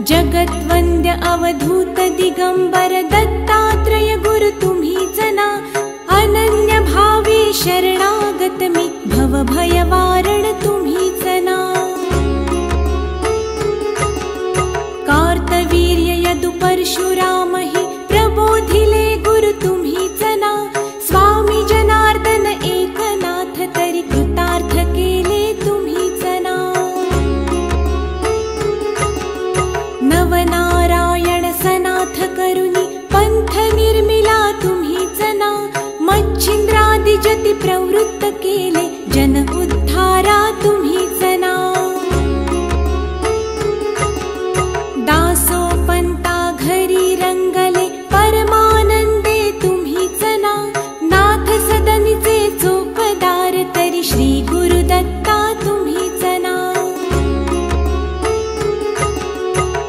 जगद्वन्द्य अवधूत दिगंबर दत्तात्रय गुरु तुम्हीच ना। अनन्य भावे शरणागत मी भव भय वारण तुम्हीच ना। कार्तवीर्य यदु परशुराम हि प्रबोधिले गुरु तुम्हीच ना। स्वामी जनार्दन एकनाथ तरी कृतार्थ केले तुम्हीच ना। नवनारायण सनाथ करुणी पंथ निर्मिला तुम्हीच ना। मच्छिंद्रादि जति प्रवृत्त केले जन उद्धारा तुम्ही